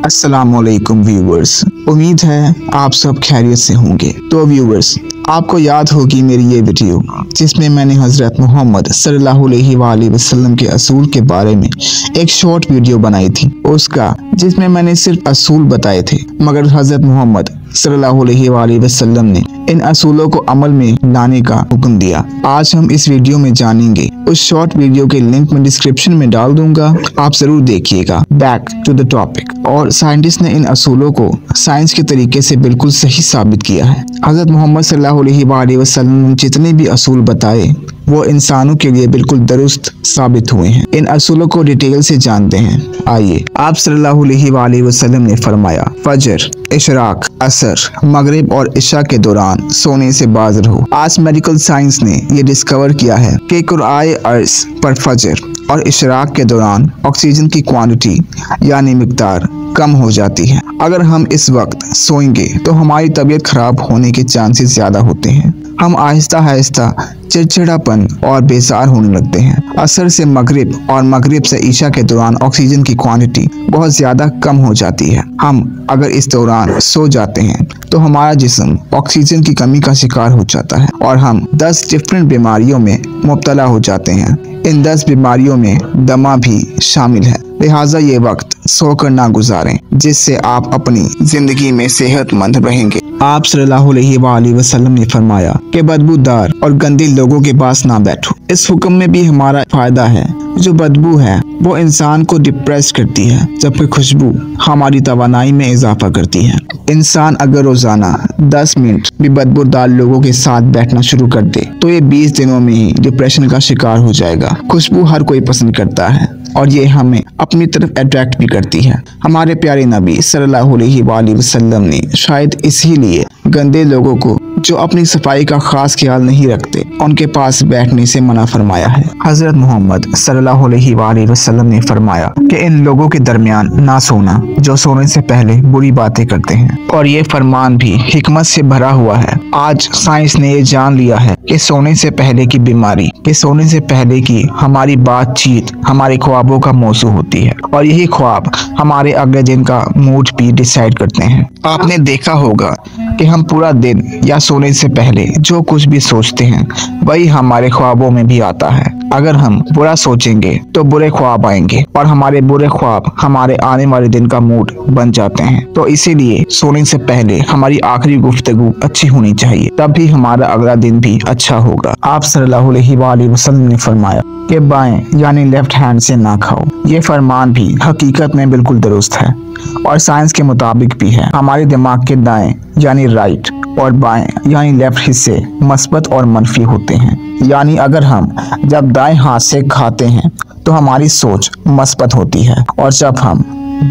अस्सलामुअलैकुम व्यूवर्स, उम्मीद है आप सब खैरियत से होंगे। तो व्यूवर्स, आपको याद होगी मेरी ये वीडियो जिसमें मैंने हज़रत मोहम्मद सल्लल्लाहु अलैहि वसल्लम के असूल के बारे में एक शॉर्ट वीडियो बनाई थी उसका, जिसमें मैंने सिर्फ असूल बताए थे, मगर हज़रत मोहम्मद सल्लल्लाहु अलैहि वसल्लम ने इन असूलों को अमल में लाने का हुक्म दिया। आज हम इस वीडियो में जानेंगे। उस शॉर्ट वीडियो के लिंक मैं डिस्क्रिप्शन में डाल दूंगा, आप जरूर देखिएगा। Back to the topic. और साइंटिस्ट ने इन असूलों को साइंस के तरीके से बिल्कुल सही साबित किया है। हज़रत मोहम्मद सल्लल्लाहु अलैहि वसल्लम ने जितने भी असूल बताए वो इंसानों के लिए बिल्कुल दुरुस्त साबित हुए हैं। इन असूलों को डिटेल से जानते हैं। आइए। आप सल्लल्लाहु अलैहि वसल्लम ने फरमाया, फजर, इशराक, असर, मगरिब और इशा के दौरान सोने से बाज रहो। आज मेडिकल साइंस ने ये डिस्कवर किया है कि कुराए अर्ज पर फजर और इशराक के दौरान ऑक्सीजन की क्वांटिटी यानी मिकदार कम हो जाती है। अगर हम इस वक्त सोएंगे तो हमारी तबीयत खराब होने के चांसेस ज्यादा होते हैं। हम आहिस्ता आहिस्ता चिड़चिड़ापन और बेजार होने लगते हैं। असर से मगरिब और मगरिब से ईशा के दौरान ऑक्सीजन की क्वांटिटी बहुत ज़्यादा कम हो जाती है। हम अगर इस दौरान सो जाते हैं तो हमारा जिस्म ऑक्सीजन की कमी का शिकार हो जाता है और हम 10 डिफरेंट बीमारियों में मुब्तला हो जाते हैं। इन 10 बीमारियों में दमा भी शामिल है। लिहाजा ये वक्त सोकर ना गुजारें, जिससे आप अपनी जिंदगी में सेहतमंद रहेंगे। आप सल्लल्लाहु अलैहि वसल्लम ने फरमाया कि बदबूदार और गंदे लोगों के पास ना बैठो। इस हुक्म में भी हमारा फायदा है। जो बदबू है वो इंसान को डिप्रेस करती है, जबकि खुशबू हमारी तवानाई में इजाफा करती है। इंसान अगर रोजाना 10 मिनट भी बदबूदार लोगों के साथ बैठना शुरू कर दे तो ये 20 दिनों में ही डिप्रेशन का शिकार हो जाएगा। खुशबू हर कोई पसंद करता है और ये हमें अपनी तरफ अट्रैक्ट भी करती है। हमारे प्यारे नबी सल्लल्लाहु अलैहि वसल्लम ने शायद इसीलिए गंदे लोगों को जो अपनी सफाई का खास ख्याल नहीं रखते उनके पास बैठने से मना फरमाया है। हजरत मोहम्मद सल्लल्लाहु अलैहि वसल्लम ने फरमाया कि इन लोगों के दरमियान ना सोना जो सोने से पहले बुरी बातें करते हैं, और ये फरमान भी हिकमत से भरा हुआ है। आज साइंस ने ये जान लिया है कि सोने से पहले की बीमारी, कि सोने से पहले की हमारी बातचीत हमारे ख्वाबों का मौजू होती है, और यही ख्वाब हमारे अगले दिन का मूड भी डिसाइड करते हैं। आपने देखा होगा कि हम पूरा दिन या सोने से पहले जो कुछ भी सोचते हैं वही हमारे ख्वाबों में भी आता है। अगर हम बुरा सोचेंगे तो बुरे ख्वाब आएंगे और हमारे बुरे ख्वाब हमारे आने वाले दिन का मूड बन जाते हैं। तो इसीलिए सोने से पहले हमारी आखिरी गुफ्तगू अच्छी होनी चाहिए, तभी हमारा अगला दिन भी अच्छा होगा। आप सल्लल्लाहु अलैहि वसल्लम ने फरमाया कि बाएं यानी लेफ्ट हैंड से ना खाओ। ये फरमान भी हकीकत में बिल्कुल दुरुस्त है और साइंस के मुताबिक भी है। हमारे दिमाग के दाएं यानी राइट और बाएं यानी लेफ्ट हिस्से मस्बत और मनफी होते हैं। यानी अगर हम जब दाएं हाथ से खाते हैं तो हमारी सोच मस्बत होती है, और जब हम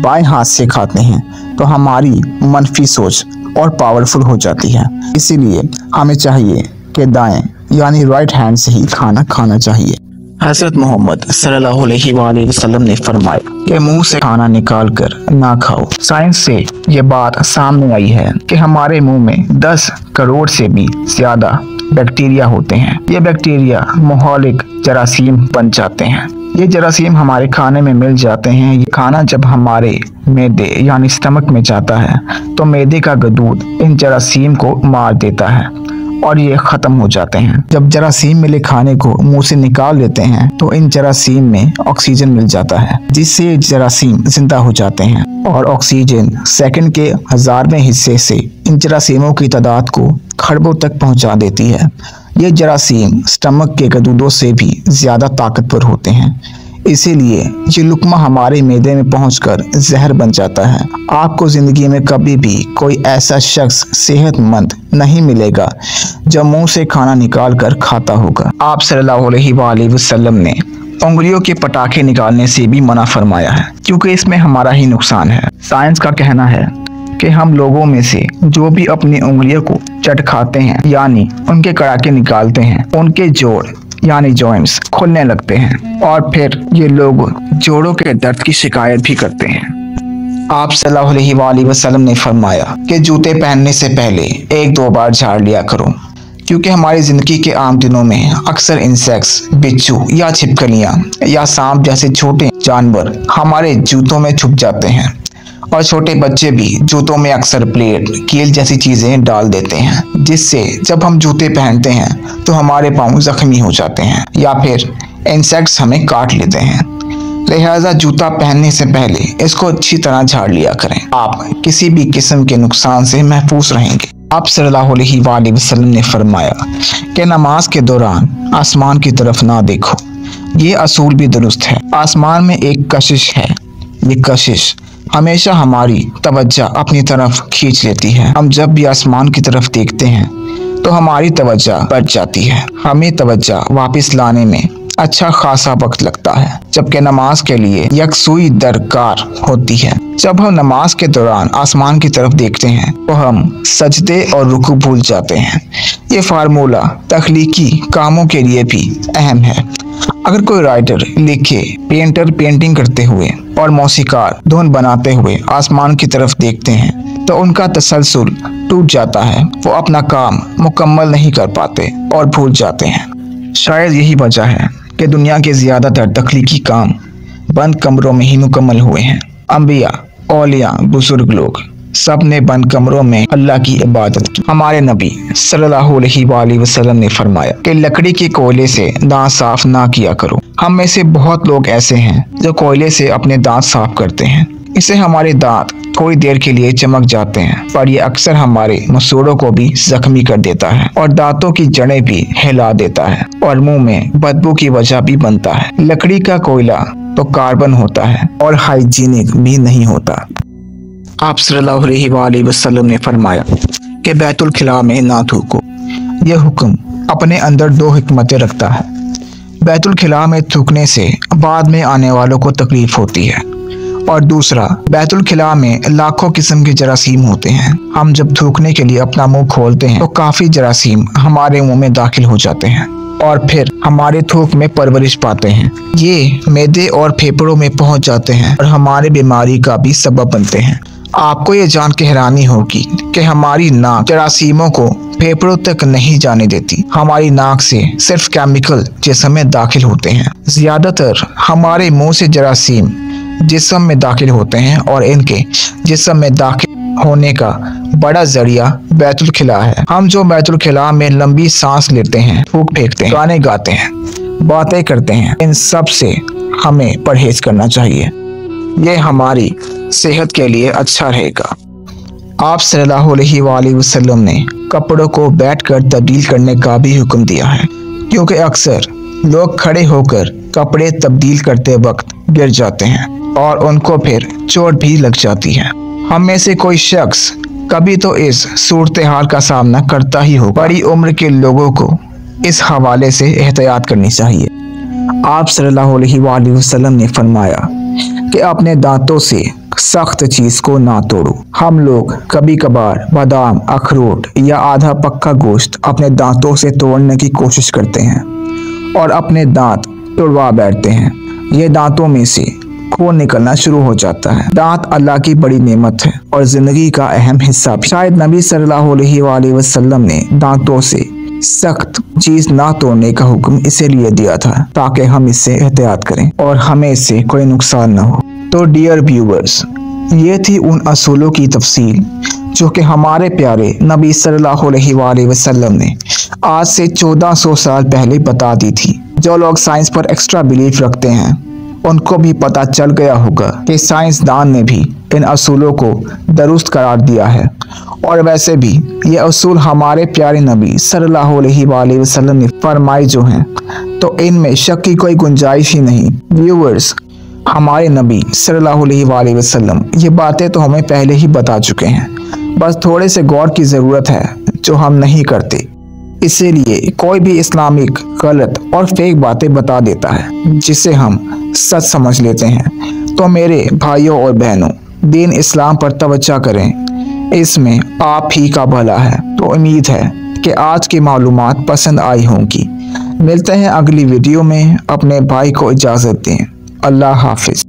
बाएं हाथ से खाते हैं तो हमारी मनफी सोच और पावरफुल हो जाती है। इसीलिए हमें चाहिए कि दाएं यानी राइट हैंड से ही खाना खाना चाहिए। हज़रत मोहम्मद सल्लल्लाहु अलैहि वसल्लम ने फरमाया कि मुंह से खाना निकाल कर ना खाओ। साइंस से ये बात सामने आई है कि हमारे मुंह में 10 करोड़ से भी ज्यादा बैक्टीरिया होते हैं। ये बैक्टीरिया मोहलिक जरासीम बन जाते हैं। ये जरासीम हमारे खाने में मिल जाते हैं। ये खाना जब हमारे मैदे यानी स्टमक में जाता है तो मैदे का गदूद इन जरासीम को मार देता है और ये खत्म हो जाते हैं। जब जरासीम मिले खाने को मुंह से निकाल लेते हैं तो इन जरासीम में ऑक्सीजन मिल जाता है, जिससे जरासीम जिंदा हो जाते हैं, और ऑक्सीजन सेकंड के 1000वें हिस्से से इन जरासीमों की तादाद को खरबों तक पहुंचा देती है। ये जरासीम स्टमक के गदूदों से भी ज्यादा ताकतवर होते हैं, इसीलिए ये लुकमा हमारे मैदे में पहुंचकर जहर बन जाता है। आपको जिंदगी में कभी भी कोई ऐसा शख्स सेहतमंद नहीं मिलेगा जो मुंह से खाना निकाल कर खाता होगा। आप सल्लल्लाहु अलैहि वसल्लम ने उंगलियों के पटाखे निकालने से भी मना फरमाया है, क्योंकि इसमें हमारा ही नुकसान है। साइंस का कहना है कि हम लोगों में से जो भी अपनी उंगलियों को चट खाते हैं यानी उनके कड़ाके निकालते हैं, उनके जोड़ यानी जॉइंट्स खुलने लगते हैं और फिर ये लोग जोड़ों के दर्द की शिकायत भी करते हैं। आप सल्लल्लाहु अलैहि वसल्लम ने फरमाया कि जूते पहनने से पहले 1-2 बार झाड़ लिया करो, क्योंकि हमारी ज़िंदगी के आम दिनों में अक्सर इंसेक्ट्स, बिच्छू या छिपकलियाँ या सांप जैसे छोटे जानवर हमारे जूतों में छुप जाते हैं और छोटे बच्चे भी जूतों में अक्सर प्लेट, कील जैसी चीजें डाल देते हैं, जिससे जब हम जूते पहनते हैं तो हमारे पाँव जख्मी हो जाते हैं या फिर इंसेक्ट्स हमें काट लेते हैं। लिहाजा जूता पहनने से पहले इसको अच्छी तरह झाड़ लिया करें। आप किसी भी किस्म के नुकसान से महफूज रहेंगे। आप सल्लल्लाहु अलैहि वसल्लम ने फरमाया कि नमाज के दौरान आसमान की तरफ ना देखो। ये असूल भी दुरुस्त है। आसमान में एक कशिश है। ये कशिश हमेशा हमारी तवज्जो अपनी तरफ खींच लेती है। हम जब भी आसमान की तरफ देखते हैं तो हमारी तवज्जो बढ़ जाती है। हमें तवज्जो वापस लाने में अच्छा खासा वक्त लगता है, जबकि नमाज के लिए यकसुई दरकार होती है। जब हम नमाज के दौरान आसमान की तरफ देखते हैं तो हम सजदे और रुकू भूल जाते हैं। ये फार्मूला तख्लीकी कामों के लिए भी अहम है। अगर कोई राइटर लिखे, पेंटर पेंटिंग करते हुए और मौसीकार धुन बनाते हुए आसमान की तरफ देखते हैं तो उनका तसलसल टूट जाता है। वो अपना काम मुकम्मल नहीं कर पाते और भूल जाते हैं। शायद यही वजह है कि दुनिया के ज़्यादातर तख्लीकी काम बंद कमरों में ही मुकम्मल हुए हैं। अंबिया, औलिया, बुजुर्ग लोग सब ने बंद कमरों में अल्लाह की इबादत की। हमारे नबी सल्लल्लाहु अलैहि वसल्लम ने फरमाया कि लकड़ी के कोयले से दांत साफ ना किया करो। हम में से बहुत लोग ऐसे हैं जो कोयले से अपने दांत साफ करते हैं। इससे हमारे दांत थोड़ी देर के लिए चमक जाते हैं, पर यह अक्सर हमारे मसूड़ों को भी जख्मी कर देता है और दांतों की जड़ें भी हिला देता है और मुंह में बदबू की वजह भी बनता है। लकड़ी का कोयला तो कार्बन होता है और हाइजीनिक भी नहीं होता। आप सल्लल्लाहु अलैहि वसल्लम ने फरमाया कि बैतुल खिला में ना थूको। यह हुक्म अपने अंदर दो हिकमतें रखता है। बैतुल खिला में थूकने से बाद में आने वालों को तकलीफ होती है, और दूसरा, बैतुल खिला में लाखों किस्म के जरासीम होते हैं। हम जब थूकने के लिए अपना मुंह खोलते हैं तो काफी जरासीम हमारे मुंह में दाखिल हो जाते हैं और फिर हमारे थूक में परवरिश पाते हैं। ये मैदे और फेफड़ों में पहुंच जाते हैं और हमारे बीमारी का भी सबब बनते हैं। आपको ये जान के हैरानी होगी कि हमारी नाक जरासीमों को फेफड़ों तक नहीं जाने देती। हमारी नाक से सिर्फ केमिकल जिस्म में दाखिल होते हैं। ज्यादातर हमारे मुंह से जरासीम जिस्म में दाखिल होते हैं और इनके जिस्म में दाखिल होने का बड़ा जरिया बैतुल खिला है। हम जो बैतुल खिला में लंबी सांस लेते हैं, थूक फेंकते हैं, गाने गाते हैं, बातें करते हैं, इन सब से हमें परहेज करना चाहिए। ये हमारी सेहत के लिए अच्छा रहेगा। आप सल्लल्लाहु अलैहि वसल्लम ने कपड़ों को बैठकर तब्दील करने का भी हुक्म दिया है, क्योंकि अक्सर लोग खड़े होकर कपड़े तब्दील करते वक्त गिर जाते हैं और उनको फिर चोट भी लग जाती है। हम में से कोई शख्स कभी तो इस सूरत हाल का सामना करता ही हो। बड़ी उम्र के लोगों को इस हवाले से एहतियात करनी चाहिए। आप सल्लल्लाहु अलैहि वसल्लम ने फरमाया कि अपने दांतों से सख्त चीज को ना तोड़ो। हम लोग कभी कभार बादाम, अखरोट या आधा पक्का गोश्त अपने दांतों से तोड़ने की कोशिश करते हैं और अपने दांत तोड़वा बैठते हैं। ये दांतों में से खून निकलना शुरू हो जाता है। दांत अल्लाह की बड़ी नेमत है और जिंदगी का अहम हिस्सा भी। शायद नबी सल्लल्लाहु अलैहि वसल्लम ने दांतों से सख्त चीज ना तोड़ने का हुक्म इसीलिए दिया था ताकि हम इससे एहतियात करें और हमें इससे कोई नुकसान न हो। तो डियर व्यूवर्स, ये थी उन असूलों की तफसील जो कि हमारे प्यारे नबी सल्लल्लाहु अलैहि वसल्लम ने आज से 1400 साल पहले बता दी थी। जो लोग साइंस पर एक्स्ट्रा बिलीफ रखते हैं उनको भी पता चल गया होगा कि साइंसदान ने भी इन असूलों को दुरुस्त करार दिया है। और वैसे भी ये असूल हमारे प्यारे नबी सल्लल्लाहु अलैहि वसल्लम ने फरमाए जो हैं, तो इनमें शक की कोई गुंजाइश ही नहीं। व्यूवर्स, हमारे नबी सल्लल्लाहु अलैहि वसल्लम ये बातें तो हमें पहले ही बता चुके हैं, बस थोड़े से गौर की ज़रूरत है जो हम नहीं करते। इसीलिए कोई भी इस्लामिक गलत और फेक बातें बता देता है जिसे हम सच समझ लेते हैं। तो मेरे भाइयों और बहनों, दीन इस्लाम पर तवज्जो करें, इसमें आप ही का भला है। तो उम्मीद है कि आज की मालूमात पसंद आई होंगी। मिलते हैं अगली वीडियो में। अपने भाई को इजाज़त दें। अल्लाह हाफिज।